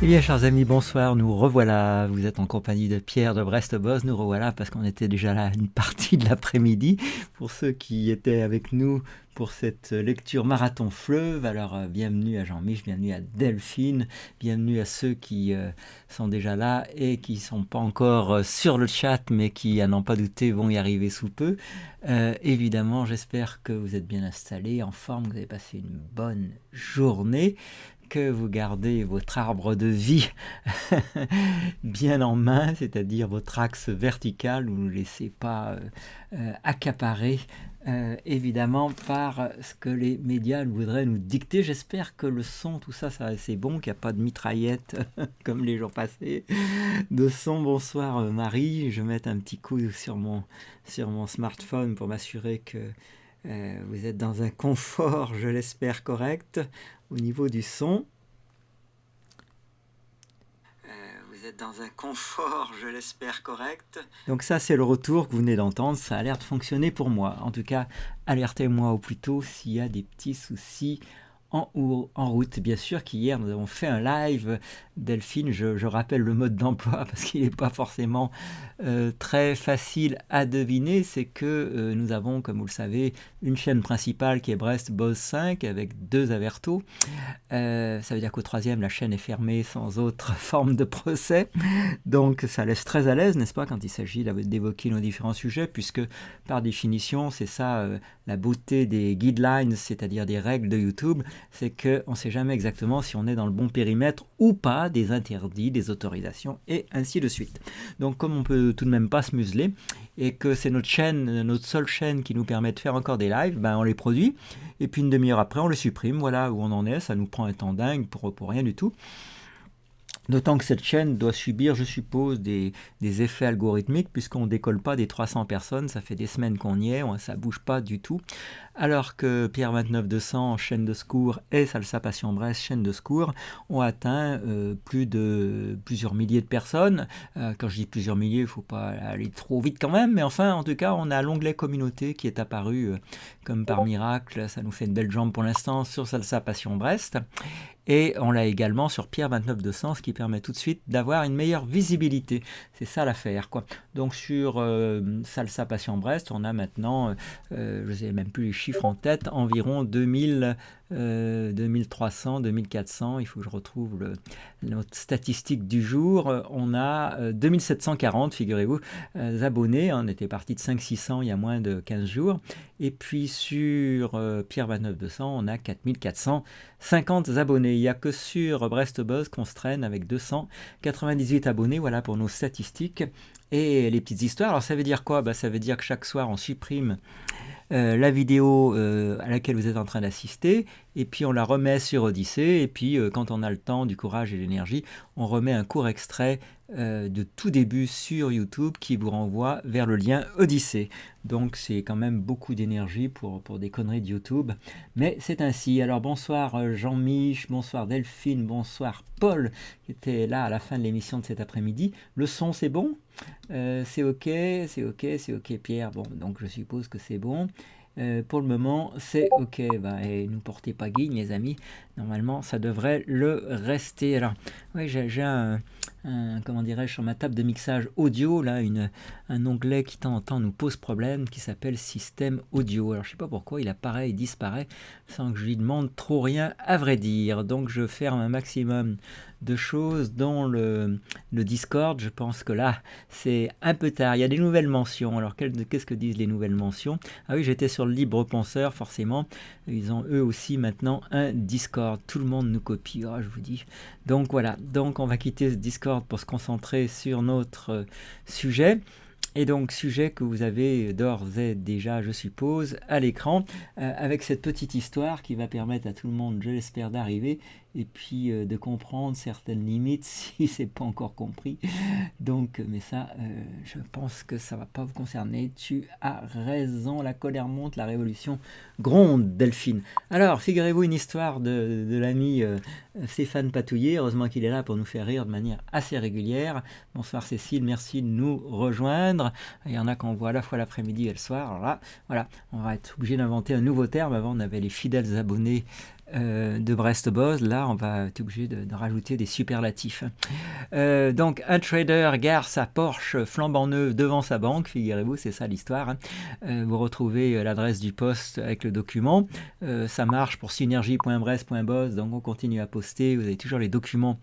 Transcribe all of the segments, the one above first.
Eh bien, chers amis, bonsoir, nous revoilà. Vous êtes en compagnie de Pierre de Brest-Boz. Nous revoilà parce qu'on était déjà là une partie de l'après-midi. Pour ceux qui étaient avec nous pour cette lecture marathon fleuve, alors bienvenue à Jean-Mich, bienvenue à Delphine, bienvenue à ceux qui sont déjà là et qui ne sont pas encore sur le chat, mais qui, à n'en pas douter, vont y arriver sous peu. Évidemment, j'espère que vous êtes bien installés, en forme, que vous avez passé une bonne journée, que vous gardez votre arbre de vie bien en main, c'est-à-dire votre axe vertical, vous ne le laissez pas accaparer évidemment par ce que les médias voudraient nous dicter. J'espère que le son, tout ça, c'est bon, qu'il n'y a pas de mitraillette comme les jours passés de son. Bonsoir Marie, je vais mettre un petit coup sur mon smartphone pour m'assurer que vous êtes dans un confort, je l'espère, correct au niveau du son. Vous êtes dans un confort, je l'espère, correct. Donc ça, c'est le retour que vous venez d'entendre. Ça a l'air de fonctionner pour moi. En tout cas, alertez-moi au plus tôt s'il y a des petits soucis en route. Bien sûr qu'hier, nous avons fait un live. Delphine, je rappelle le mode d'emploi parce qu'il n'est pas forcément très facile à deviner. C'est que nous avons, comme vous le savez, une chaîne principale qui est Brest-Boz 5 avec 2 avertos. Ça veut dire qu'au 3e, la chaîne est fermée sans autre forme de procès. Donc ça laisse très à l'aise, n'est-ce pas, quand il s'agit d'évoquer nos différents sujets, puisque par définition, c'est ça la beauté des guidelines, c'est-à-dire des règles de YouTube, c'est qu'on ne sait jamais exactement si on est dans le bon périmètre ou pas, des interdits, des autorisations, et ainsi de suite. Donc comme on peut tout de même pas se museler, et que c'est notre seule chaîne qui nous permet de faire encore des lives, ben on les produit, et puis une demi-heure après on les supprime, voilà où on en est, ça nous prend un temps dingue pour rien du tout. D'autant que cette chaîne doit subir, je suppose, des effets algorithmiques, puisqu'on ne décolle pas des 300 personnes, ça fait des semaines qu'on y est, ça ne bouge pas du tout. Alors que Pierre 29200, chaîne de secours, et Salsa Passion Brest, chaîne de secours, ont atteint plusieurs milliers de personnes. Quand je dis plusieurs milliers, il ne faut pas aller trop vite quand même, mais enfin, en tout cas, on a l'onglet communauté qui est apparu comme par miracle. Ça nous fait une belle jambe pour l'instant sur Salsa Passion Brest. Et on l'a également sur Pierre 29200, ce qui permet tout de suite d'avoir une meilleure visibilité. C'est ça l'affaire, quoi. Donc sur Salsa Passion Brest, on a maintenant, je ne sais même plus les chiffres en tête, environ 2300, 2400, il faut que je retrouve notre statistique du jour. On a 2740, figurez-vous, abonnés. On était parti de 500-600 il y a moins de 15 jours. Et puis sur Pierre 29200, on a 4450 abonnés. Il n'y a que sur Brest-Boz qu'on se traîne avec 298 abonnés. Voilà pour nos statistiques. Et les petites histoires, alors ça veut dire quoi ? Ça veut dire que chaque soir on supprime la vidéo à laquelle vous êtes en train d'assister, et puis on la remet sur Odyssée, et puis quand on a le temps, du courage et de l'énergie, on remet un court extrait de tout début sur YouTube qui vous renvoie vers le lien Odyssée. Donc c'est quand même beaucoup d'énergie pour des conneries de YouTube, mais c'est ainsi. Alors bonsoir Jean-Mich, bonsoir Delphine, bonsoir Paul, qui était là à la fin de l'émission de cet après-midi. Le son, c'est bon ? C'est ok Pierre, bon, donc je suppose que c'est bon. Pour le moment, c'est ok. Et nous portez pas guigne, les amis. Normalement, ça devrait le rester. Alors, oui, j'ai un comment dirais-je, sur ma table de mixage audio, là, un onglet qui de temps en temps nous pose problème, qui s'appelle système audio. Alors, je sais pas pourquoi il apparaît et disparaît sans que je lui demande trop rien, à vrai dire. Donc, je ferme un maximum de choses, dont le Discord. Je pense que là, c'est un peu tard. Il y a des nouvelles mentions. Alors, qu'est-ce que disent les nouvelles mentions ? Ah oui, j'étais sur le Libre Penseur, forcément. Ils ont eux aussi maintenant un Discord. Tout le monde nous copie, je vous dis. Donc voilà, donc on va quitter ce Discord pour se concentrer sur notre sujet. Et donc, sujet que vous avez d'ores et déjà, je suppose, à l'écran, avec cette petite histoire qui va permettre à tout le monde, je l'espère, d'arriver et puis de comprendre certaines limites si c'est pas encore compris. Donc, mais ça, je pense que ça va pas vous concerner. Tu as raison, la colère monte, la révolution gronde, Delphine. Alors, figurez-vous une histoire de l'ami Stéphane Patouillet. Heureusement qu'il est là pour nous faire rire de manière assez régulière. Bonsoir Cécile, merci de nous rejoindre. Il y en a qu'on voit à la fois l'après-midi et le soir. Alors là, voilà, on va être obligé d'inventer un nouveau terme. Avant, on avait les fidèles abonnés de Brest-Bose. Là, on va être obligé de rajouter des superlatifs. Donc, un trader gare sa Porsche flambant neuve devant sa banque, figurez-vous, c'est ça l'histoire. Hein. Vous retrouvez l'adresse du poste avec le document. Ça marche pour synergie.brest.bose, donc on continue à poster. Vous avez toujours les documents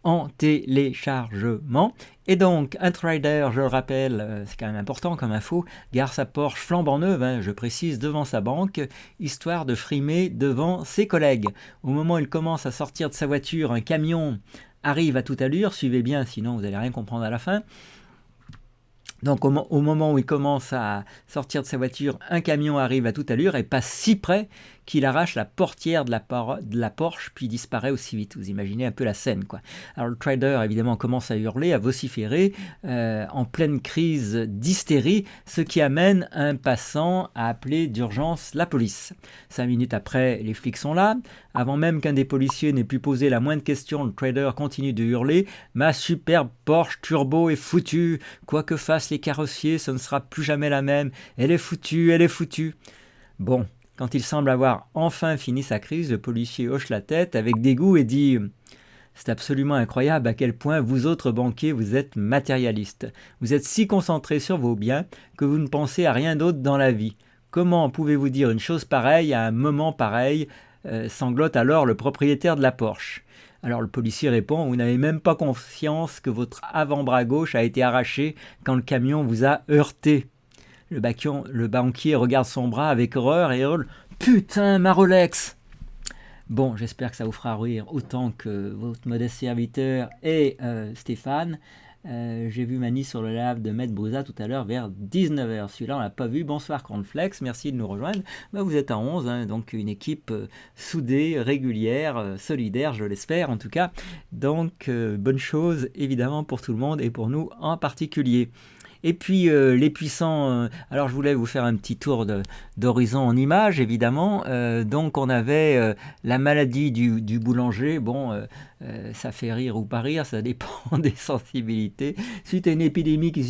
en téléchargement. Et donc, un trader, je le rappelle, c'est quand même important comme info, gare sa Porsche flambant neuve, hein, je précise, devant sa banque, histoire de frimer devant ses collègues. Au moment où il commence à sortir de sa voiture, un camion arrive à toute allure, suivez bien, sinon vous n'allez rien comprendre à la fin. Donc au moment où il commence à sortir de sa voiture, un camion arrive à toute allure et passe si près qu'il arrache la portière de la Porsche puis disparaît aussi vite. Vous imaginez un peu la scène, quoi. Alors le trader évidemment commence à hurler, à vociférer en pleine crise d'hystérie, ce qui amène un passant à appeler d'urgence la police. 5 minutes après, les flics sont là. Avant même qu'un des policiers n'ait pu poser la moindre question, le trader continue de hurler « Ma superbe Porsche turbo est foutue. Quoi que fassent les carrossiers, ce ne sera plus jamais la même. Elle est foutue, elle est foutue. » Bon, quand il semble avoir enfin fini sa crise, le policier hoche la tête avec dégoût et dit « C'est absolument incroyable à quel point vous autres banquiers, vous êtes matérialistes. Vous êtes si concentrés sur vos biens que vous ne pensez à rien d'autre dans la vie. Comment pouvez-vous dire une chose pareille à un moment pareil ?» sanglote alors le propriétaire de la Porsche. Alors le policier répond « Vous n'avez même pas conscience que votre avant-bras gauche a été arraché quand le camion vous a heurté. » Le banquier regarde son bras avec horreur et hurle « Putain, ma Rolex !» Bon, j'espère que ça vous fera rire autant que votre modeste serviteur et Stéphane. J'ai vu Mani sur le live de Maître Brouza tout à l'heure vers 19h. Celui-là, on l'a pas vu. Bonsoir Cornflex, merci de nous rejoindre. Vous êtes à 11, hein, donc une équipe soudée, régulière, solidaire, je l'espère en tout cas. Donc, bonne chose évidemment pour tout le monde et pour nous en particulier. Et puis les puissants, alors je voulais vous faire un petit tour d'horizon en images évidemment. Donc on avait la maladie du boulanger, bon ça fait rire ou pas rire, ça dépend des sensibilités. Suite à une épidémie qui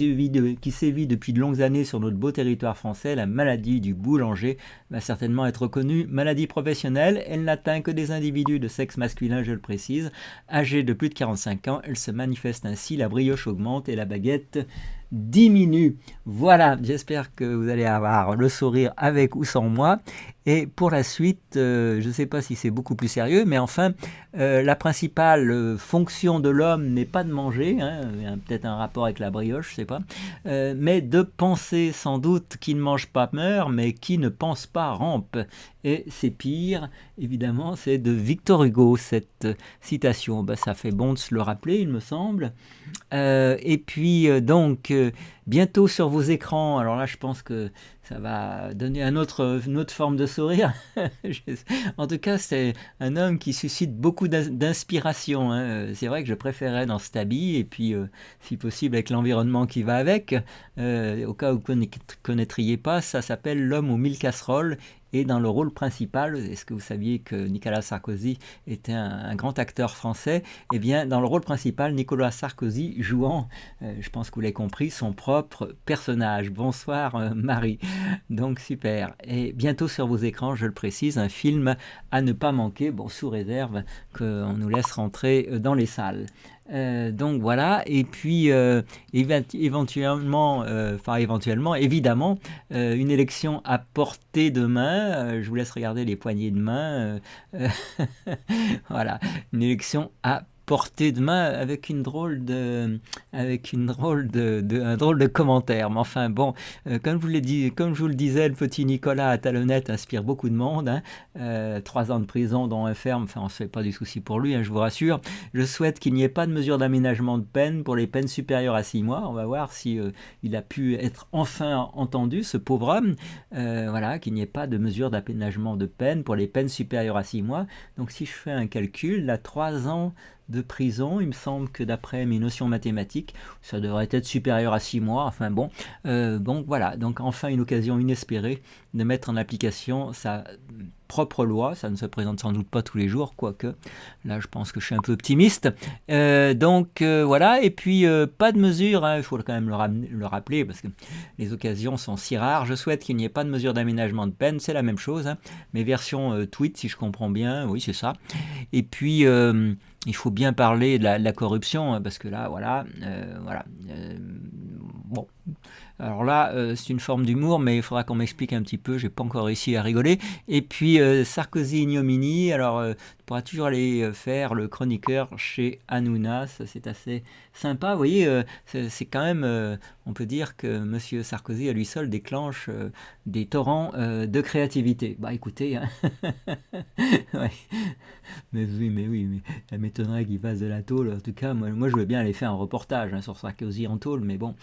sévit depuis de longues années sur notre beau territoire français, la maladie du boulanger va certainement être reconnue maladie professionnelle. Elle n'atteint que des individus de sexe masculin, je le précise, âgés de plus de 45 ans. Elle se manifeste ainsi, la brioche augmente et la baguette diminue. Voilà, j'espère que vous allez avoir le sourire avec ou sans moi. Et pour la suite, je ne sais pas si c'est beaucoup plus sérieux, mais enfin, la principale fonction de l'homme n'est pas de manger, hein, il y a peut-être un rapport avec la brioche, je ne sais pas, mais de penser sans doute qui ne mange pas meurt, mais qui ne pense pas rampe. Et c'est pire, évidemment, c'est de Victor Hugo, cette citation. Ça fait bon de se le rappeler, il me semble. Et puis, donc, bientôt sur vos écrans, alors là, je pense que ça va donner une autre forme de sourire. En tout cas, c'est un homme qui suscite beaucoup d'inspiration. Hein. C'est vrai que je préférais dans cet habit, et puis, si possible, avec l'environnement qui va avec. Au cas où vous ne connaîtriez pas, ça s'appelle L'homme aux 1000 casseroles. Et dans le rôle principal, est-ce que vous saviez que Nicolas Sarkozy était un grand acteur français? Eh bien, dans le rôle principal, Nicolas Sarkozy jouant, je pense que vous l'avez compris, son propre personnage. Bonsoir Marie. Donc super. Et bientôt sur vos écrans, je le précise, un film à ne pas manquer, bon, sous réserve qu'on nous laisse rentrer dans les salles. Donc voilà, et puis éventuellement, évidemment, une élection à portée de main. Je vous laisse regarder les poignées de main. Voilà, une élection à portée de main avec un drôle de commentaire. Mais enfin bon, comme je vous le disais, le petit Nicolas à talonnette inspire beaucoup de monde. Hein. 3 ans de prison, dont un ferme. Enfin, on ne se fait pas du souci pour lui, hein, je vous rassure. Je souhaite qu'il n'y ait pas de mesure d'aménagement de peine pour les peines supérieures à 6 mois. On va voir si il a pu être enfin entendu, ce pauvre homme. Voilà, qu'il n'y ait pas de mesure d'aménagement de peine pour les peines supérieures à 6 mois. Donc si je fais un calcul, là, 3 ans de prison, il me semble que d'après mes notions mathématiques, ça devrait être supérieur à 6 mois, enfin bon, voilà, donc enfin une occasion inespérée de mettre en application sa propre loi. Ça ne se présente sans doute pas tous les jours, quoique là je pense que je suis un peu optimiste. Donc voilà, et puis pas de mesure, hein, il faut quand même le rappeler parce que les occasions sont si rares. Je souhaite qu'il n'y ait pas de mesure d'aménagement de peine, c'est la même chose, hein. Mais version tweet, si je comprends bien, oui c'est ça. Et puis il faut bien parler de la corruption, hein, parce que là, voilà, bon. Alors là, c'est une forme d'humour, mais il faudra qu'on m'explique un petit peu, j'ai pas encore réussi à rigoler. Et puis Sarkozy ignominie, alors tu pourras toujours aller faire le chroniqueur chez Hanouna, ça c'est assez sympa. Vous voyez, c'est quand même, on peut dire que Monsieur Sarkozy à lui seul déclenche des torrents de créativité. Bah écoutez, hein. Ouais. Mais oui, mais ça m'étonnerait qu'il fasse de la tôle. En tout cas, moi je veux bien aller faire un reportage, hein, sur Sarkozy en tôle, mais bon.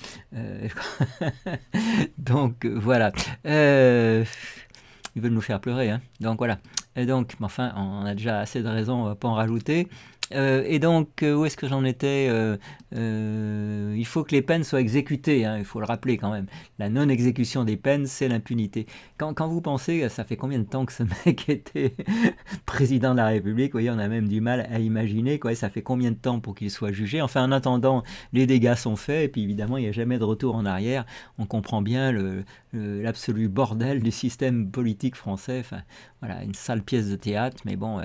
Donc voilà. Ils veulent nous faire pleurer, hein. Donc voilà. Et donc, enfin, on a déjà assez de raisons, on va pas en rajouter. Et donc, où est-ce que j'en étais? Il faut que les peines soient exécutées, hein, il faut le rappeler quand même. La non-exécution des peines, c'est l'impunité. Quand vous pensez, ça fait combien de temps que ce mec était président de la République? Vous voyez, on a même du mal à imaginer, quoi. Ça fait combien de temps pour qu'il soit jugé? Enfin, en attendant, les dégâts sont faits, et puis évidemment, il n'y a jamais de retour en arrière. On comprend bien l'absolu bordel du système politique français. Enfin, voilà, une sale pièce de théâtre, mais bon,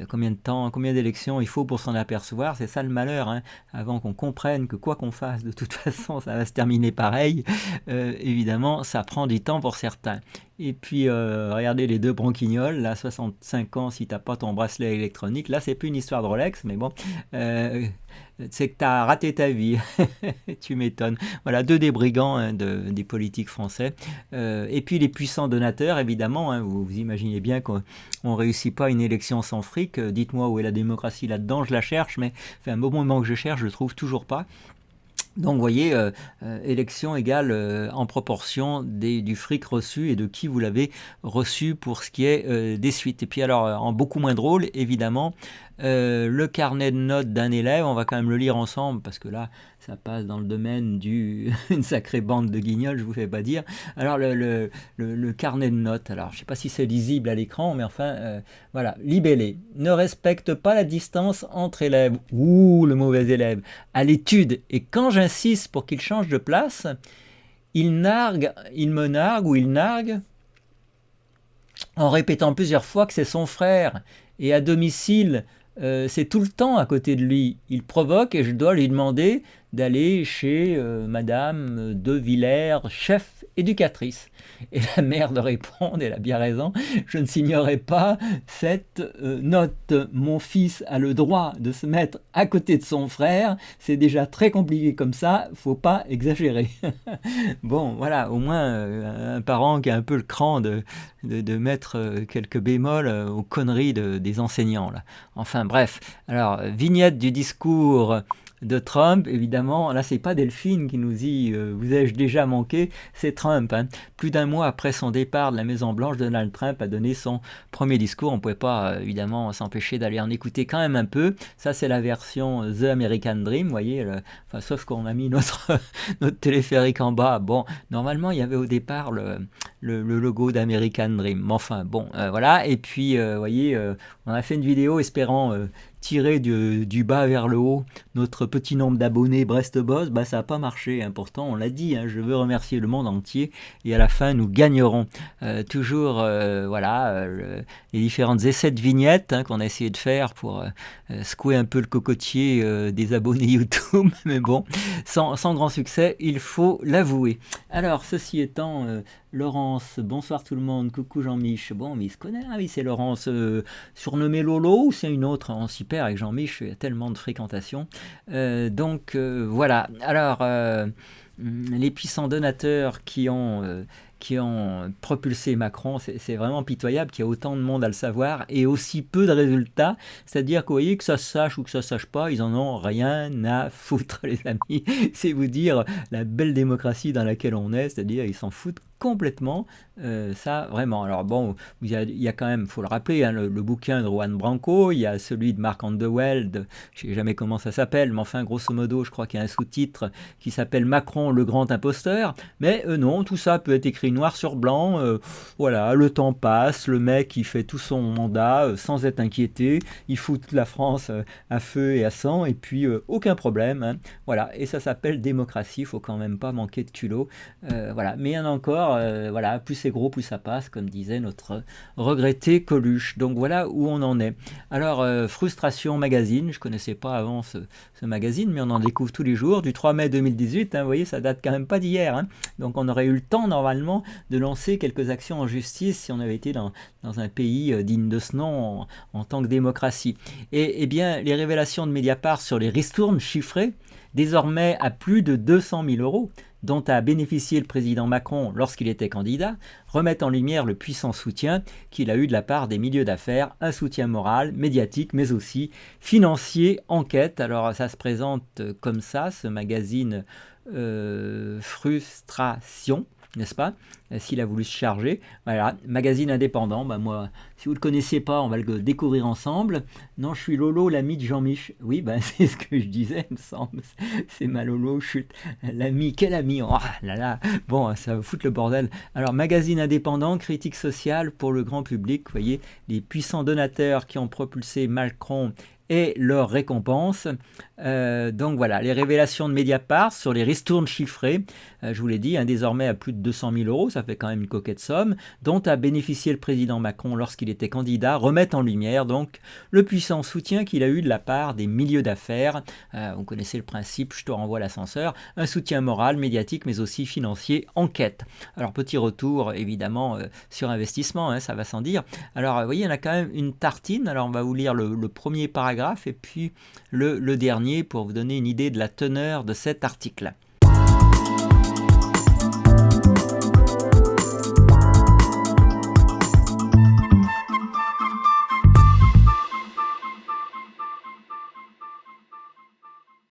combien de temps, combien d'élections il faut pour s'en apercevoir? C'est ça le malheur, hein, avant qu'on comprenne que quoi qu'on fasse, de toute façon, ça va se terminer pareil. Évidemment, ça prend du temps pour certains. Et puis, regardez les deux branquignoles, là, 65 ans, si t'as pas ton bracelet électronique, là, c'est plus une histoire de Rolex, mais bon, c'est que t'as raté ta vie. Tu m'étonnes. Voilà, deux des brigands, hein, des politiques français. Et puis les puissants donateurs, évidemment, hein, vous imaginez bien qu'on ne réussit pas une élection sans fric. Dites-moi où est la démocratie là-dedans, je la cherche, mais fait un bon moment que je cherche, je ne le trouve toujours pas. Donc vous voyez, élection égale en proportion du fric reçu et de qui vous l'avez reçu pour ce qui est des suites. Et puis alors, en beaucoup moins drôle, évidemment, le carnet de notes d'un élève, on va quand même le lire ensemble parce que là, ça passe dans le domaine d'une sacrée bande de guignols, je vous fais pas dire. Alors le carnet de notes, alors je sais pas si c'est lisible à l'écran, mais enfin, voilà, libellé. Ne respecte pas la distance entre élèves. Ouh, le mauvais élève. À l'étude. Et quand j'insiste pour qu'il change de place, il me nargue ou il nargue en répétant plusieurs fois que c'est son frère. Et à domicile, c'est tout le temps à côté de lui. Il provoque et je dois lui demander d'aller chez Madame de Villers, chef éducatrice. Et la mère de répondre, elle a bien raison, je ne signerai pas cette note. Mon fils a le droit de se mettre à côté de son frère, c'est déjà très compliqué comme ça, faut pas exagérer. Bon, voilà, au moins un parent qui a un peu le cran de mettre quelques bémols aux conneries des enseignants, là. Enfin bref, alors vignette du discours de Trump, évidemment, là c'est pas Delphine qui nous dit vous ai-je déjà manqué, c'est Trump, hein. Plus d'un mois après son départ de la Maison Blanche, Donald Trump a donné son premier discours. On pouvait pas évidemment s'empêcher d'aller en écouter quand même un peu. Ça c'est la version The American Dream, vous voyez, enfin, sauf qu'on a mis notre téléphérique en bas. Bon, normalement il y avait au départ le logo d'American Dream, mais enfin bon, voilà. Et puis vous voyez, on a fait une vidéo espérant tirer du bas vers le haut notre petit nombre d'abonnés Brest Boss, bah ça n'a pas marché, hein. Pourtant on l'a dit, hein, je veux remercier le monde entier et à la fin nous gagnerons. Toujours voilà, les différentes essais de vignettes, hein, qu'on a essayé de faire pour secouer un peu le cocotier des abonnés YouTube, mais bon, sans grand succès, il faut l'avouer. Alors ceci étant, Laurence, bonsoir tout le monde, coucou Jean-Mich. Bon, mais il se connaît, ah oui, c'est Laurence, surnommée Lolo, ou c'est une autre? On s'y perd avec Jean-Mich, il y a tellement de fréquentation. Donc voilà, alors les puissants donateurs qui ont propulsé Macron, c'est vraiment pitoyable qu'il y ait autant de monde à le savoir et aussi peu de résultats. C'est-à-dire que vous voyez, que ça se sache ou que ça se sache pas, ils en ont rien à foutre, les amis. C'est vous dire la belle démocratie dans laquelle on est, c'est-à-dire ils s'en foutent complètement ça, vraiment. Alors bon, il y a quand même, il faut le rappeler, hein, le bouquin de Juan Branco, il y a celui de Mark Underweld, je ne sais jamais comment ça s'appelle, mais enfin, grosso modo, je crois qu'il y a un sous-titre qui s'appelle Macron, le grand imposteur. Mais non, tout ça peut être écrit noir sur blanc. Voilà, le temps passe, le mec, il fait tout son mandat sans être inquiété, il fout toute la France à feu et à sang, et puis aucun problème. Hein. Voilà, et ça s'appelle démocratie, il faut quand même pas manquer de culot. Voilà, mais il y en a encore, voilà, plus c'est gros, plus ça passe, comme disait notre regretté Coluche. Donc voilà où on en est. Alors, Frustration Magazine, je connaissais pas avant ce magazine, mais on en découvre tous les jours, du 3 mai 2018, hein, vous voyez, ça date quand même pas d'hier. Hein. Donc on aurait eu le temps normalement de lancer quelques actions en justice si on avait été dans un pays digne de ce nom en tant que démocratie. Et bien, les révélations de Mediapart sur les ristournes chiffrées, désormais à plus de 200 000 euros, dont a bénéficié le président Macron lorsqu'il était candidat, remettent en lumière le puissant soutien qu'il a eu de la part des milieux d'affaires, un soutien moral, médiatique, mais aussi financier, enquête. Alors ça se présente comme ça, ce magazine Frustration, n'est-ce pas? S'il a voulu se charger. Voilà, magazine indépendant. Bah moi, si vous ne le connaissez pas, on va le découvrir ensemble. Non, je suis Lolo, l'ami de Jean-Mich. Oui, bah, c'est ce que je disais, il me semble. C'est ma Lolo, chut. L'ami, quel ami? Oh là là. Bon, ça va foutre le bordel. Alors, magazine indépendant, critique sociale pour le grand public. Vous voyez, les puissants donateurs qui ont propulsé Macron et leur récompense. Donc voilà, les révélations de Mediapart sur les ristournes chiffrées, je vous l'ai dit, hein, désormais à plus de 200 000 euros, ça fait quand même une coquette somme, dont a bénéficié le président Macron lorsqu'il était candidat, remettent en lumière donc le puissant soutien qu'il a eu de la part des milieux d'affaires. Vous connaissez le principe, je te renvoie l'ascenseur, un soutien moral, médiatique, mais aussi financier, enquête. Alors petit retour évidemment sur investissement, hein, ça va sans dire. Alors vous voyez, il y en a quand même une tartine, alors on va vous lire le premier paragraphe et puis le dernier pour vous donner une idée de la teneur de cet article.